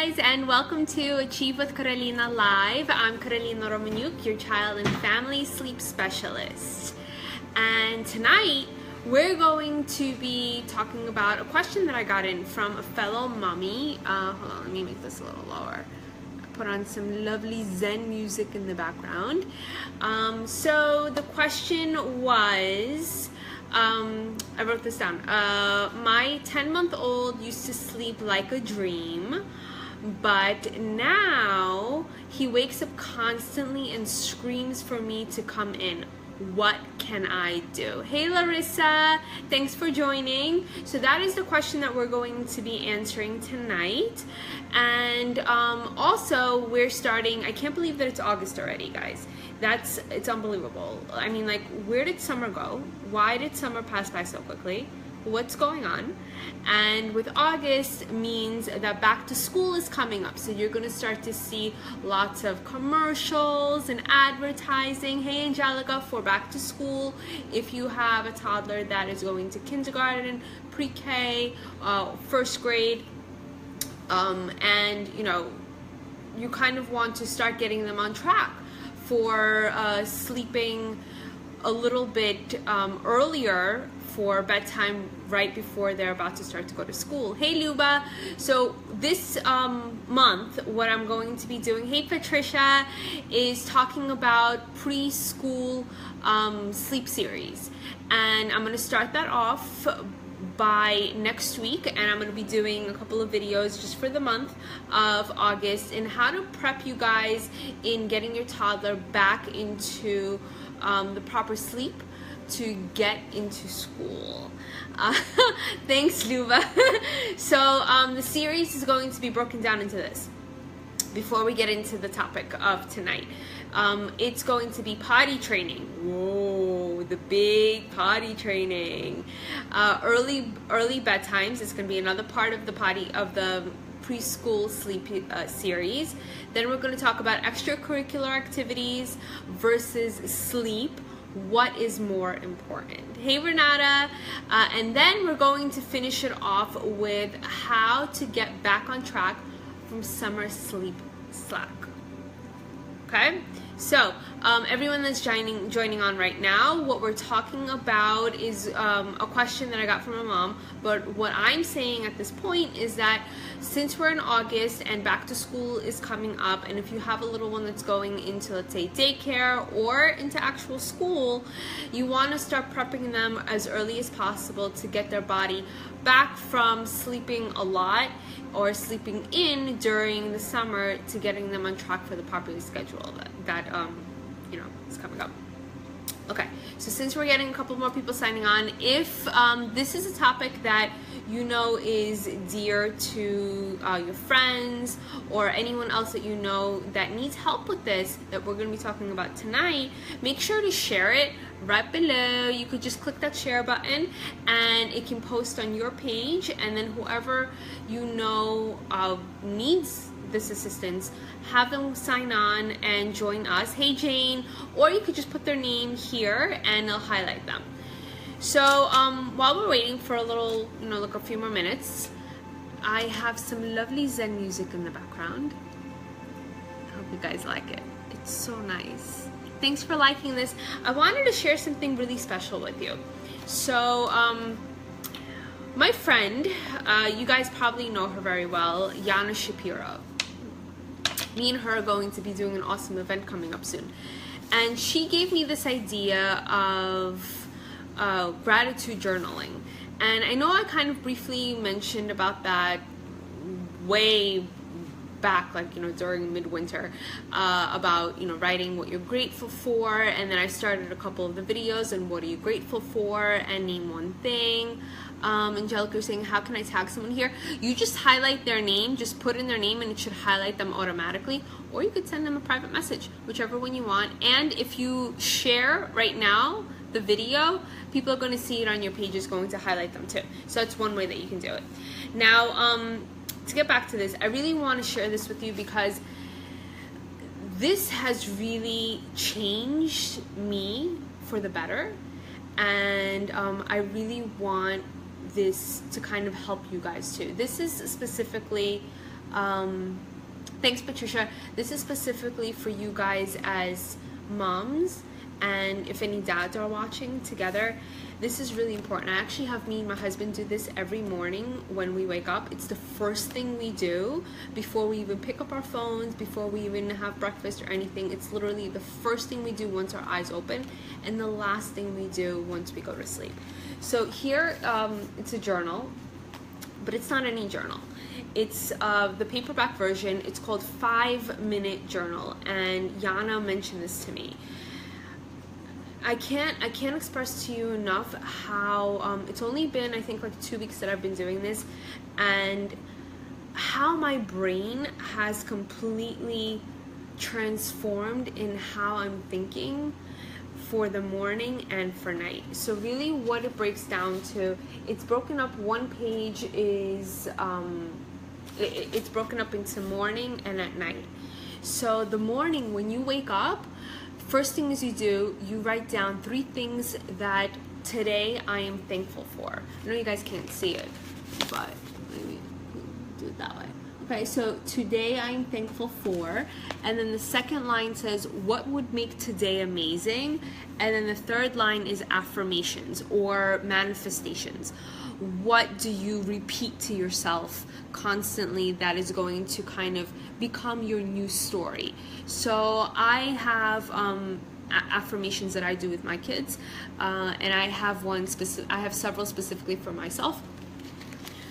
Guys, and welcome to Achieve with Carolina Live. I'm Carolina Romaniuk, your child and family sleep specialist. And tonight we're going to be talking about a question that I got in from a fellow mommy. Hold on, let me make this a little lower. Put on some lovely Zen music in the background. So the question was, I wrote this down. My 10-month-old used to sleep like a dream, but now he wakes up constantly and screams for me to come in. What can I do? Hey Larissa, thanks for joining. So that is the question that we're going to be answering tonight. And also we're starting, I can't believe that it's August already, guys. It's unbelievable. I mean, like, where did summer go? Why did summer pass by so quickly? What's going on? And with August means that back to school is coming up, so you're going to start to see lots of commercials and advertising. Hey Angelica, for back to school, if you have a toddler that is going to kindergarten, pre-K, first grade, and you kind of want to start getting them on track for sleeping a little bit earlier for bedtime right before they're about to start to go to school. Hey Luba, so this month what I'm going to be doing, hey Patricia, is talking about preschool sleep series, and I'm going to start that off by next week, and I'm going to be doing a couple of videos just for the month of August in how to prep you guys in getting your toddler back into the proper sleep to get into school. Thanks Luba. So the series is going to be broken down into this. Before we get into the topic of tonight, it's going to be potty training. Whoa, the big potty training. Early bedtimes is going to be another part of the preschool sleep series. Then we're going to talk about extracurricular activities versus sleep. What is more important? Hey Renata, and then we're going to finish it off with how to get back on track from summer sleep slack. Okay, so everyone that's joining on right now, what we're talking about is a question that I got from a mom, but what I'm saying at this point is that since we're in August and back to school is coming up, and if you have a little one that's going into, let's say, daycare or into actual school, you want to start prepping them as early as possible to get their body back from sleeping a lot or sleeping in during the summer to getting them on track for the popular schedule that is coming up. Okay, so since we're getting a couple more people signing on, if this is a topic that you know is dear to your friends or anyone else that you know that needs help with this that we're going to be talking about tonight, make sure to share it right below. You could just click that share button and it can post on your page, and then whoever you know needs this assistance, have them sign on and join us. Hey Jane, or you could just put their name here and it'll highlight them. So while we're waiting for a little, like a few more minutes, I have some lovely Zen music in the background. I hope you guys like it. It's so nice. Thanks for liking this. I wanted to share something really special with you. So my friend, you guys probably know her very well, Yana Shapiro. Me and her are going to be doing an awesome event coming up soon, and she gave me this idea of gratitude journaling. And I know I kind of briefly mentioned about that way back, like during midwinter, about writing what you're grateful for, and then I started a couple of the videos on what are you grateful for and name one thing. Angelica is saying, how can I tag someone here? You just highlight their name, just put in their name and it should highlight them automatically, or you could send them a private message, whichever one you want. And if you share right now the video, people are going to see it on your page, is going to highlight them too. So that's one way that you can do it. Now to get back to this, I really want to share this with you because this has really changed me for the better, and I really want this to kind of help you guys too. This is specifically Thanks, Patricia. This is specifically for you guys as moms, and if any dads are watching together, this is really important. I actually have me and my husband do this every morning when we wake up. It's the first thing we do before we even pick up our phones, before we even have breakfast or anything. It's literally the first thing we do once our eyes open, and the last thing we do once we go to sleep. So here, it's a journal, but it's not any journal. It's the paperback version. It's called 5-Minute Journal, and Yana mentioned this to me. I can't express to you enough how it's only been, I think, like 2 weeks that I've been doing this, and how my brain has completely transformed in how I'm thinking for the morning and for night. So really what it breaks down to, it's broken up, one page is it's broken up into morning and at night. So the morning, when you wake up, first thing is you write down 3 things that today I am thankful for. I know you guys can't see it, but maybe do it that way. Okay, so today I am thankful for, and then the second line says, what would make today amazing? And then the third line is affirmations or manifestations. What do you repeat to yourself constantly that is going to kind of become your new story? So I have affirmations that I do with my kids, and I have I have several specifically for myself.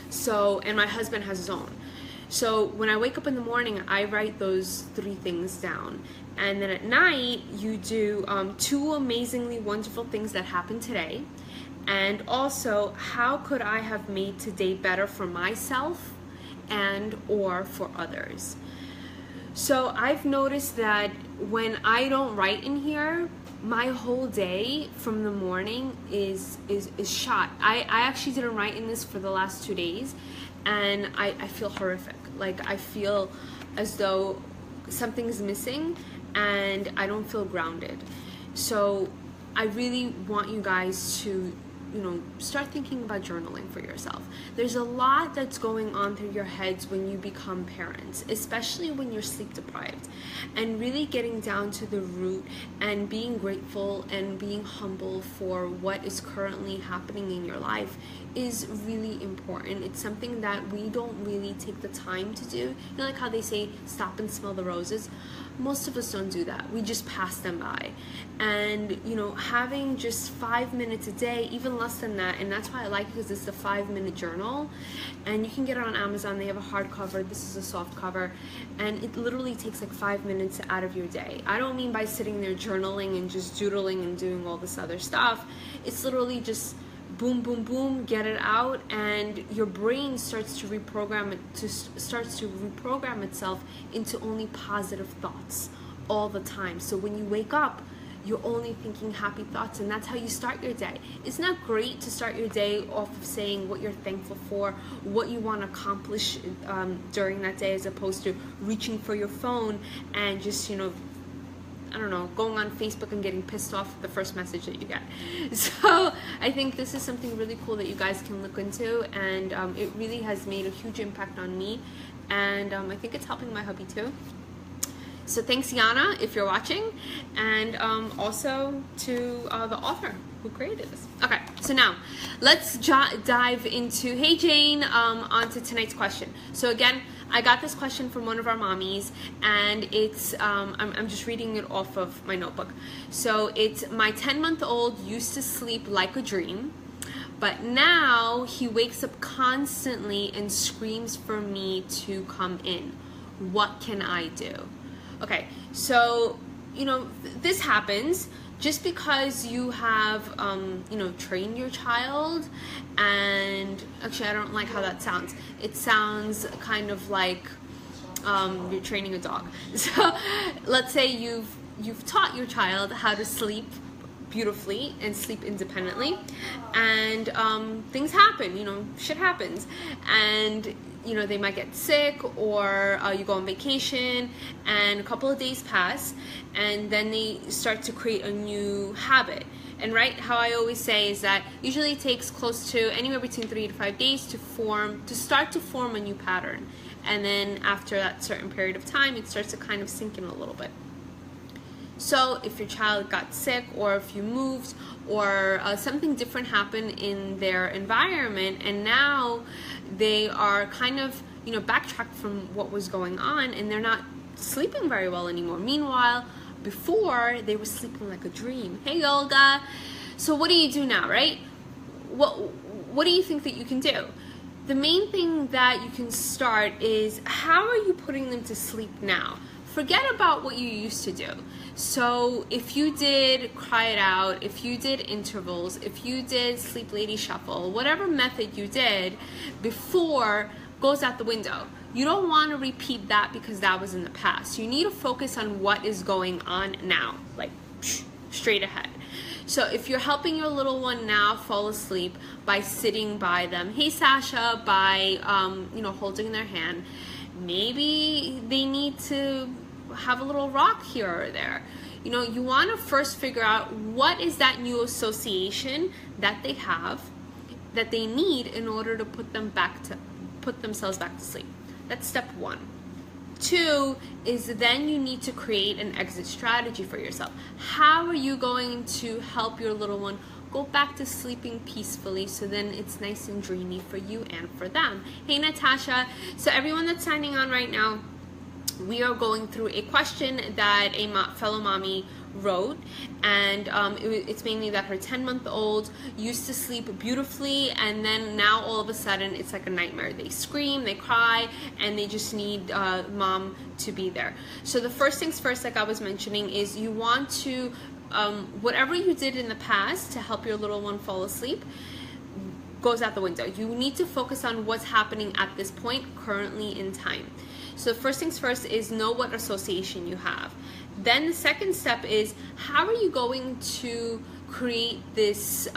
So, and my husband has his own. So when I wake up in the morning, I write those 3 things down. And then at night, you do 2 amazingly wonderful things that happened today. And also, how could I have made today better for myself and or for others? So I've noticed that when I don't write in here, my whole day from the morning is shot. I actually didn't write in this for the last 2 days, and I feel horrific. Like, I feel as though something's missing and I don't feel grounded. So I really want you guys to, start thinking about journaling for yourself. There's a lot that's going on through your heads when you become parents, especially when you're sleep deprived, and really getting down to the root and being grateful and being humble for what is currently happening in your life is really important. It's something that we don't really take the time to do. You know, like how they say, stop and smell the roses. Most of us don't do that. We just pass them by. And, having just 5 minutes a day, even less than that, and that's why I like it, because it's a 5-minute journal, and you can get it on Amazon. They have a hardcover. This is a soft cover, and it literally takes like 5 minutes out of your day. I don't mean by sitting there journaling and just doodling and doing all this other stuff. It's literally just boom, boom, boom, get it out, and your brain starts to reprogram itself into only positive thoughts all the time. So when you wake up, you're only thinking happy thoughts, and that's how you start your day. Isn't that great to start your day off of saying what you're thankful for, what you want to accomplish during that day, as opposed to reaching for your phone and just, I don't know, going on Facebook and getting pissed off at the first message that you get. So I think this is something really cool that you guys can look into, and it really has made a huge impact on me, and I think it's helping my hubby too. So thanks, Yana, if you're watching, and also to the author who created this. Okay, so now let's dive into, hey Jane, onto tonight's question. So again, I got this question from one of our mommies, and it's, I'm just reading it off of my notebook. So it's, my 10-month-old used to sleep like a dream, but now he wakes up constantly and screams for me to come in. What can I do? Okay, so, this happens just because you have, trained your child, and actually I don't like how that sounds. It sounds kind of like you're training a dog. So let's say you've taught your child how to sleep beautifully and sleep independently, and things happen, shit happens, and they might get sick, or you go on vacation and a couple of days pass, and then they start to create a new habit. And how I always say is that usually it takes close to anywhere between 3 to 5 days to start to form a new pattern. and then after that certain period of time, it starts to kind of sink in a little bit. So if your child got sick, or if you moved, or something different happened in their environment, and now they are kind of, you know, backtracked from what was going on, and they're not sleeping very well anymore. Meanwhile, before, they were sleeping like a dream. Hey, Olga. So what do you do now, right? What do you think that you can do? The main thing that you can start is, how are you putting them to sleep now? Forget about what you used to do. So if you did cry it out, if you did intervals, if you did sleep lady shuffle, whatever method you did before goes out the window. You don't want to repeat that because that was in the past. You need to focus on what is going on now, like straight ahead. So if you're helping your little one now fall asleep by sitting by them, hey Sasha, by you know, holding their hand, maybe they need to have a little rock here or there. You know, you want to first figure out what is that new association that they have, that they need in order to put themselves back to sleep. That's step one. 2 is then you need to create an exit strategy for yourself. How are you going to help your little one go back to sleeping peacefully, so then it's nice and dreamy for you and for them? Hey Natasha, so everyone that's signing on right now, we are going through a question that a fellow mommy wrote, and it's mainly that her 10-month-old used to sleep beautifully, and then now all of a sudden it's like a nightmare. They scream, they cry, and they just need mom to be there. So the first things first, like I was mentioning, is you want to whatever you did in the past to help your little one fall asleep goes out the window. You need to focus on what's happening at this point currently in time. So first things first is know what association you have. Then the second step is, how are you going to create this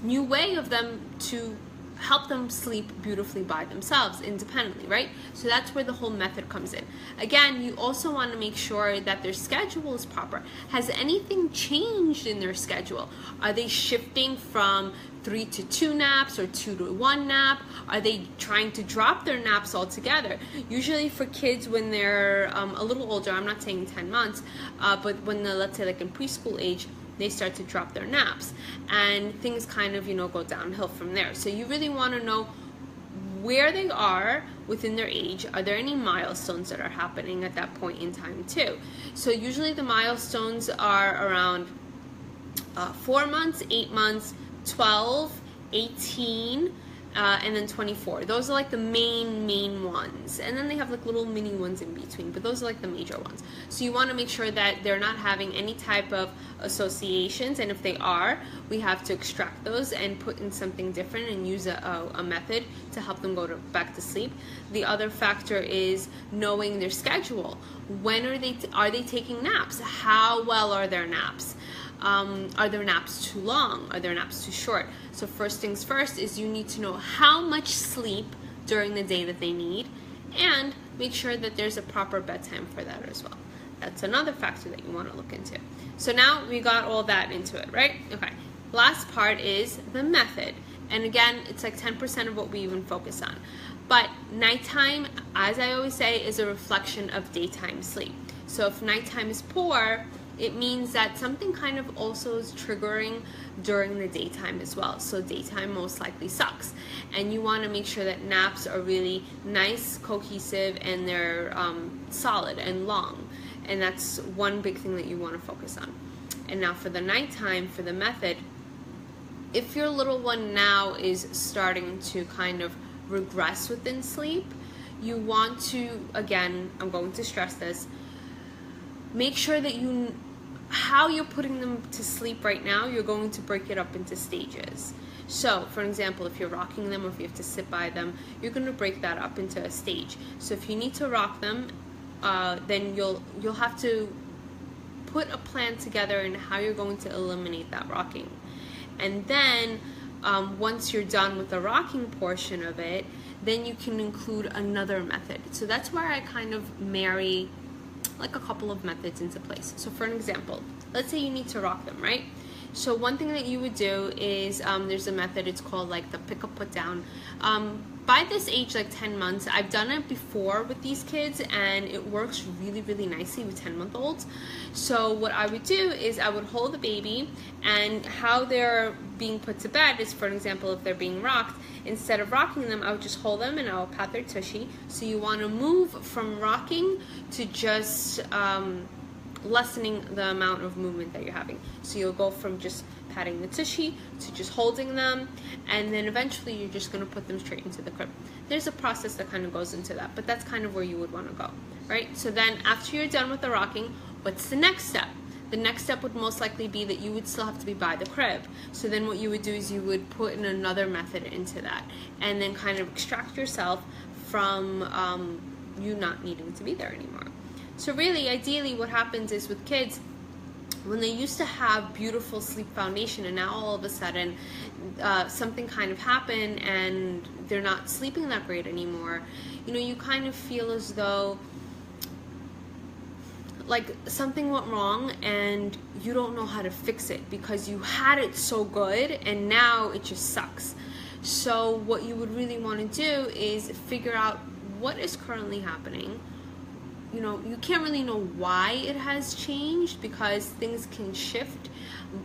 new way of them to help them sleep beautifully by themselves, independently, right? So that's where the whole method comes in. Again, you also want to make sure that their schedule is proper. Has anything changed in their schedule? Are they shifting from 3 to 2 naps or 2 to 1 nap? Are they trying to drop their naps altogether? Usually for kids when they're a little older, I'm not saying 10 months, but when they're, let's say, like in preschool age, they start to drop their naps, and things kind of, you know, go downhill from there. So you really want to know where they are within their age. Are there any milestones that are happening at that point in time too? So usually the milestones are around 4 months, 8 months, 12, 18, and then 24. Those are like the main ones, and then they have like little mini ones in between, but those are like the major ones. So you want to make sure that they're not having any type of associations, and if they are, we have to extract those and put in something different and use a method to help them go back to sleep. The other factor is knowing their schedule. When are they taking naps? How well are their naps? Are their naps too long? Are their naps too short? So first things first is you need to know how much sleep during the day that they need, and make sure that there's a proper bedtime for that as well. That's another factor that you want to look into. So now we got all that into it, right? Okay. Last part is the method. And again, it's like 10% of what we even focus on. But nighttime, as I always say, is a reflection of daytime sleep. So if nighttime is poor, it means that something kind of also is triggering during the daytime as well. So daytime most likely sucks. And you want to make sure that naps are really nice, cohesive, and they're solid and long. And that's one big thing that you want to focus on. And now for the nighttime, for the method, if your little one now is starting to kind of regress within sleep, you want to, again, I'm going to stress this, make sure that how you're putting them to sleep right now, you're going to break it up into stages. So, for example, if you're rocking them or if you have to sit by them, you're going to break that up into a stage. So if you need to rock them, then you'll have to put a plan together in how you're going to eliminate that rocking. And then once you're done with the rocking portion of it, then you can include another method. So that's where I kind of marry like a couple of methods into place. So for an example, let's say you need to rock them, right? So one thing that you would do is there's a method, it's called like the pick up put down. by this age, like 10 months, I've done it before with these kids and it works really, really nicely with 10-month-olds. So what I would do is I would hold the baby, and how they're being put to bed is, for example, if they're being rocked, instead of rocking them, I would just hold them and I will pat their tushy. So you want to move from rocking to just lessening the amount of movement that you're having. So you'll go from just patting the tushy to just holding them, and then eventually you're just going to put them straight into the crib. There's a process that kind of goes into that, but that's kind of where you would want to go, right? So then after you're done with the rocking, what's the next step? The next step would most likely be that you would still have to be by the crib. So then what you would do is you would put in another method into that, and then kind of extract yourself from you not needing to be there anymore. So really, ideally, what happens is with kids, when they used to have beautiful sleep foundation and now all of a sudden something kind of happened and they're not sleeping that great anymore, you know, you kind of feel as though like something went wrong and you don't know how to fix it because you had it so good and now it just sucks. So what you would really want to do is figure out what is currently happening. You know, you can't really know why it has changed because things can shift,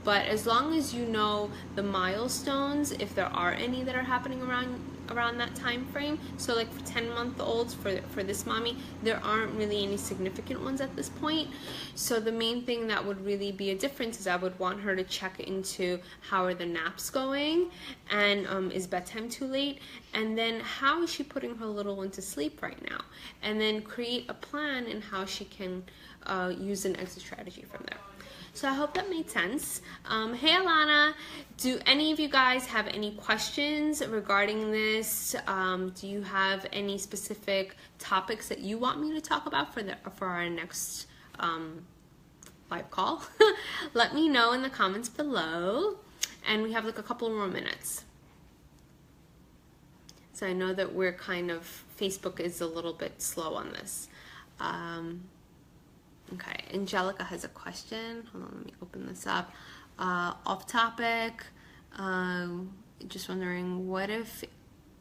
but as long as you know the milestones, if there are any that are happening around that time frame. So like for 10-month-olds, for this mommy, there aren't really any significant ones at this point. So the main thing that would really be a difference is I would want her to check into how are the naps going, and is bedtime too late, and then how is she putting her little one to sleep right now, and then create a plan in how she can use an exit strategy from there. So I hope that made sense. Hey Alana, do any of you guys have any questions regarding this? Do you have any specific topics that you want me to talk about for our next live call? Let me know in the comments below. And we have like a couple more minutes. So I know that we're kind of, Facebook is a little bit slow on this. Okay, Angelica has a question. Hold on, let me open this up. Off topic, just wondering, what if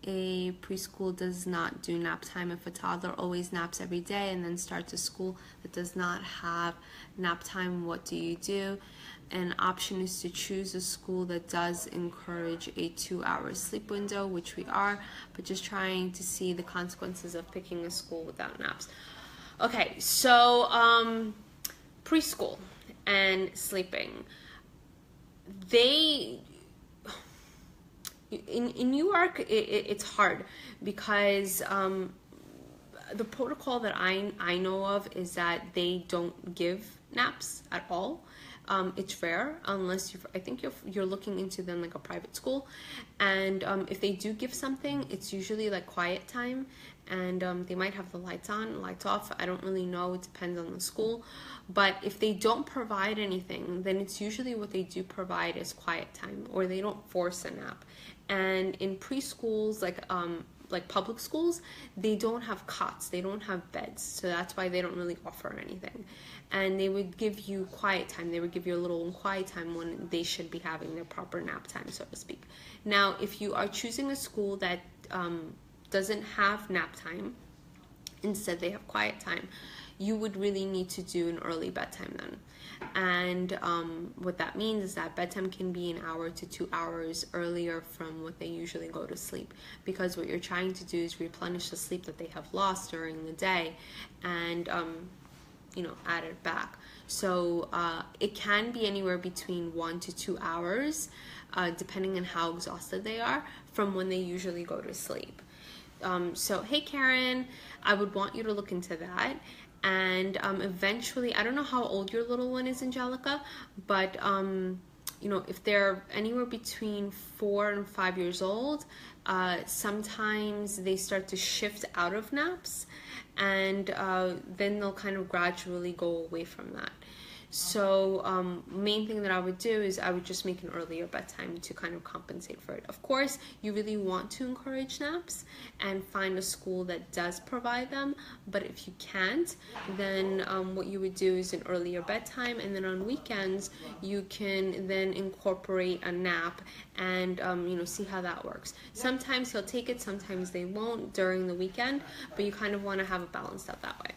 a preschool does not do nap time? If a toddler always naps every day and then starts a school that does not have nap time, what do you do? An option is to choose a school that does encourage a 2-hour sleep window, which we are, but just trying to see the consequences of picking a school without naps. Okay, so preschool and sleeping, they, in New York, it's hard because the protocol that I know of is that they don't give naps at all. It's rare unless I think you're looking into them like a private school, and if they do give something, it's usually like quiet time, and they might have the lights on, lights off. I don't really know. It depends on the school. But if they don't provide anything, then it's usually what they do provide is quiet time, or they don't force a nap. And in preschools, like public schools, they don't have cots, they don't have beds, so that's why they don't really offer anything. And they would give you quiet time, they would give you a little quiet time when they should be having their proper nap time, so to speak. Now, if you are choosing a school that doesn't have nap time, instead they have quiet time, you would really need to do an early bedtime then. And what that means is that bedtime can be an hour to 2 hours earlier from what they usually go to sleep, because what you're trying to do is replenish the sleep that they have lost during the day and you know, add it back. So it can be anywhere between 1 to 2 hours depending on how exhausted they are from when they usually go to sleep. So hey Karen, I would want you to look into that. And eventually, I don't know how old your little one is, Angelica, but you know, if they're anywhere between 4 and 5 years old, sometimes they start to shift out of naps, and then they'll kind of gradually go away from that. So main thing that I would do is I would just make an earlier bedtime to kind of compensate for it. Of course, you really want to encourage naps and find a school that does provide them, but if you can't, then what you would do is an earlier bedtime, and then on weekends you can then incorporate a nap and see how that works. Sometimes he'll take it, sometimes they won't during the weekend, but you kind of want to have it balanced out that way.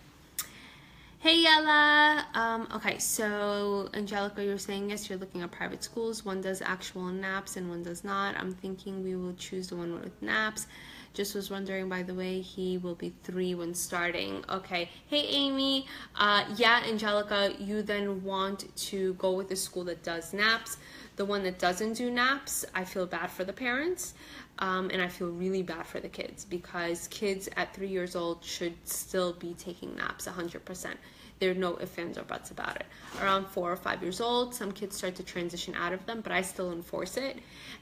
Hey Yella! Okay, so Angelica, you're saying yes, you're looking at private schools. One does actual naps and one does not. I'm thinking we will choose the one with naps. Just was wondering, by the way, he will be 3 when starting. Okay. Hey Amy. Yeah, Angelica, you then want to go with a school that does naps. The one that doesn't do naps, I feel bad for the parents. And I feel really bad for the kids, because kids at 3 years old should still be taking naps 100%. There are no ifs, ands, or buts about it. Around 4 or 5 years old, some kids start to transition out of them, but I still enforce it.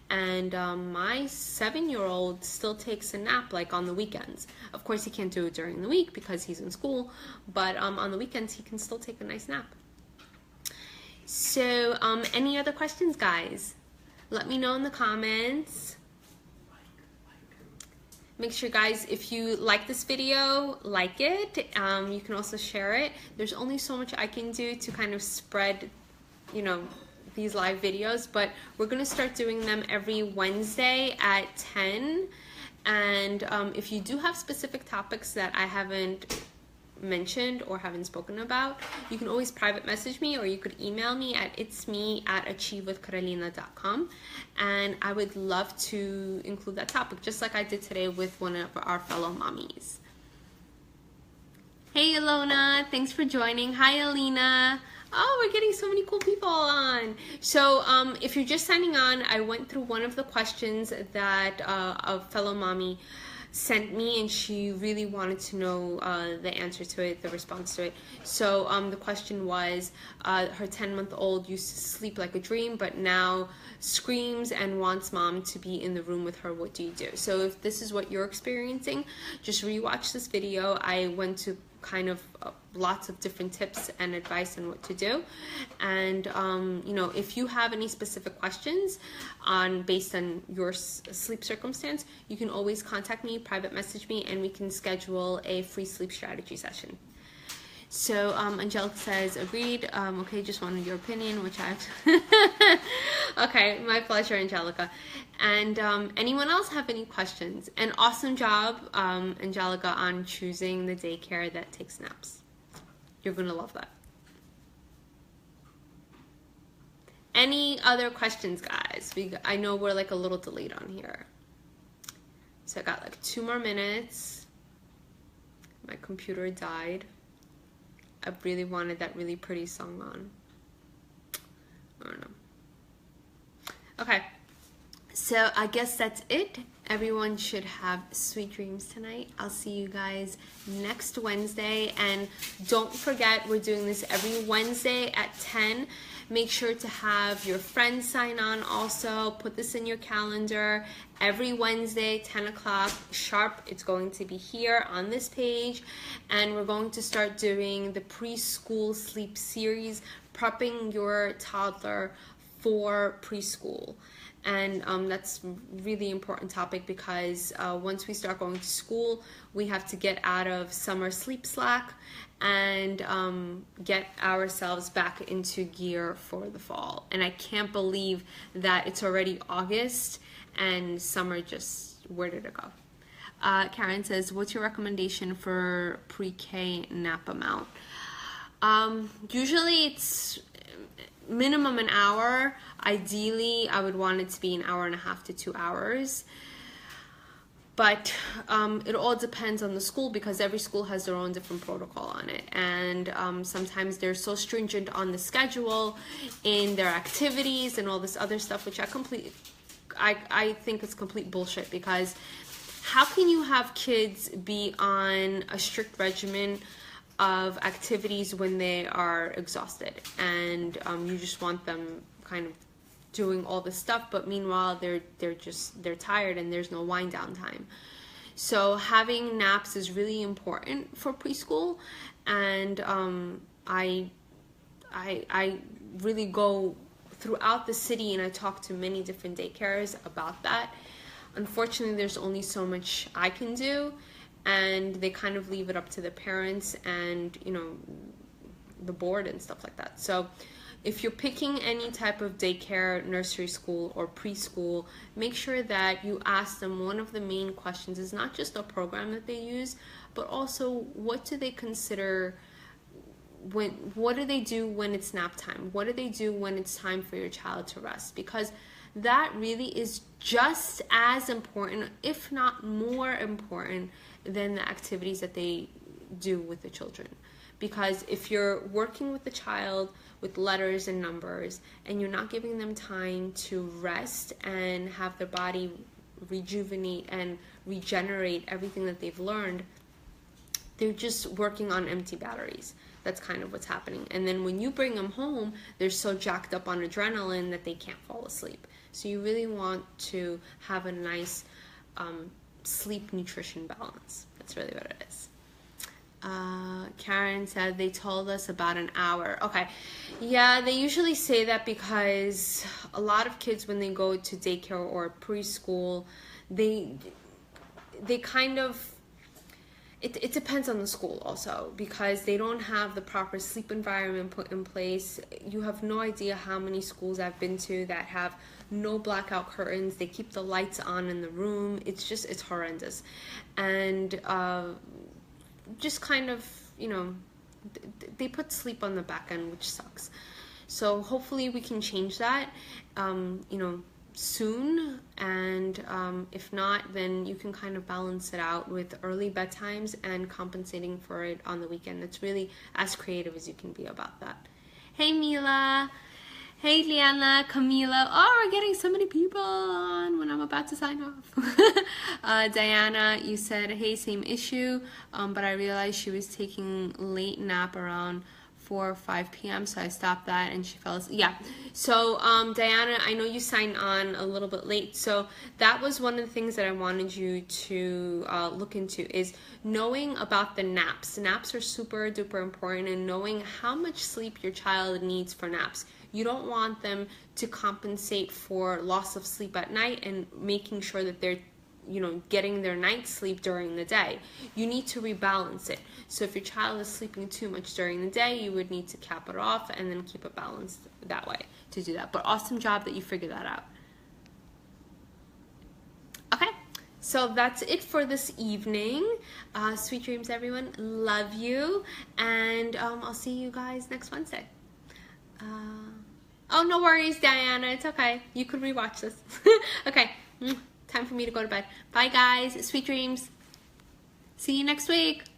And my 7-year-old still takes a nap, like on the weekends. Of course, he can't do it during the week because he's in school, but on the weekends, he can still take a nice nap. So, any other questions, guys? Let me know in the comments. Make sure, guys, if you like this video, like it. You can also share it. There's only so much I can do to kind of spread, these live videos, but we're going to start doing them every Wednesday at 10. And if you do have specific topics that I haven't mentioned or haven't spoken about, you can always private message me, or you could email me at itsme@achievewithcarolina.com, and I would love to include that topic, just like I did today with one of our fellow mommies. Hey Ilona, thanks for joining. Hi Alina. Oh, we're getting so many cool people on. So if you're just signing on, I went through one of the questions that a fellow mommy sent me, and she really wanted to know the answer to it, the response to it. So the question was, her 10-month-old used to sleep like a dream, but now screams and wants mom to be in the room with her. What do you do? So if this is what you're experiencing, just rewatch this video. I went to kind of lots of different tips and advice on what to do, and if you have any specific questions based on your sleep circumstance, you can always contact me, private message me, and we can schedule a free sleep strategy session. So Angelica says agreed. Okay, just wanted your opinion, which I've okay, my pleasure, Angelica. And anyone else have any questions? And awesome job, Angelica, on choosing the daycare that takes naps. You're gonna love that. Any other questions, guys? I know we're like a little delayed on here, so I got like 2 more minutes. My computer died. I really wanted that really pretty song on. I don't know. Okay, so I guess that's it. Everyone should have sweet dreams tonight. I'll see you guys next Wednesday. And don't forget, we're doing this every Wednesday at 10. Make sure to have your friends sign on also. Put this in your calendar. Every Wednesday, 10 o'clock sharp, it's going to be here on this page. And we're going to start doing the preschool sleep series, prepping your toddler for preschool. And that's really important topic, because once we start going to school, we have to get out of summer sleep slack and get ourselves back into gear for the fall. And I can't believe that it's already August and summer just, where did it go? Karen says, what's your recommendation for pre-K nap amount? Usually it's minimum an hour. Ideally, I would want it to be 1.5 hours to 2 hours. But it all depends on the school, because every school has their own different protocol on it. And sometimes they're so stringent on the schedule in their activities and all this other stuff, which I think it's complete bullshit, because how can you have kids be on a strict regimen of activities when they are exhausted, and you just want them kind of doing all this stuff, but meanwhile they're tired and there's no wind down time. So having naps is really important for preschool, and I really go throughout the city and I talk to many different daycares about that. Unfortunately, there's only so much I can do, and they kind of leave it up to the parents and, you know, the board and stuff like that. So if you're picking any type of daycare, nursery school, or preschool, make sure that you ask them. One of the main questions is not just the program that they use, but also what do they consider, what do they do when it's nap time? What do they do when it's time for your child to rest? Because that really is just as important, if not more important, than the activities that they do with the children. Because if you're working with the child with letters and numbers and you're not giving them time to rest and have their body rejuvenate and regenerate everything that they've learned, they're just working on empty batteries. That's kind of what's happening. And then when you bring them home, they're so jacked up on adrenaline that they can't fall asleep. So you really want to have a nice sleep nutrition balance. That's really what it is. Karen said they told us about an hour. Okay, yeah, they usually say that because a lot of kids, when they go to daycare or preschool, they kind of, it depends on the school also, because they don't have the proper sleep environment put in place. You have no idea how many schools I've been to that have no blackout curtains. They keep the lights on in the room. It's horrendous. And just kind of, you know, they put sleep on the back end, which sucks. So hopefully we can change that, you know, soon. And if not, then you can kind of balance it out with early bedtimes and compensating for it on the weekend. It's really as creative as you can be about that. Hey Mila. Hey Liana, Camila. Oh, we're getting so many people on when I'm about to sign off. Diana, you said, hey, same issue, but I realized she was taking late nap around 4 or 5 p.m. so I stopped that and she fell asleep. Yeah, so Diana, I know you signed on a little bit late, so that was one of the things that I wanted you to look into, is knowing about the naps. Naps are super duper important, and knowing how much sleep your child needs for naps. You don't want them to compensate for loss of sleep at night and making sure that they're, you know, getting their night's sleep during the day. You need to rebalance it. So if your child is sleeping too much during the day, you would need to cap it off and then keep it balanced that way to do that. But awesome job that you figured that out. Okay, so that's it for this evening. Sweet dreams, everyone. Love you. And I'll see you guys next Wednesday. Oh, no worries, Diana. It's okay. You could rewatch this. Okay. Time for me to go to bed. Bye, guys. Sweet dreams. See you next week.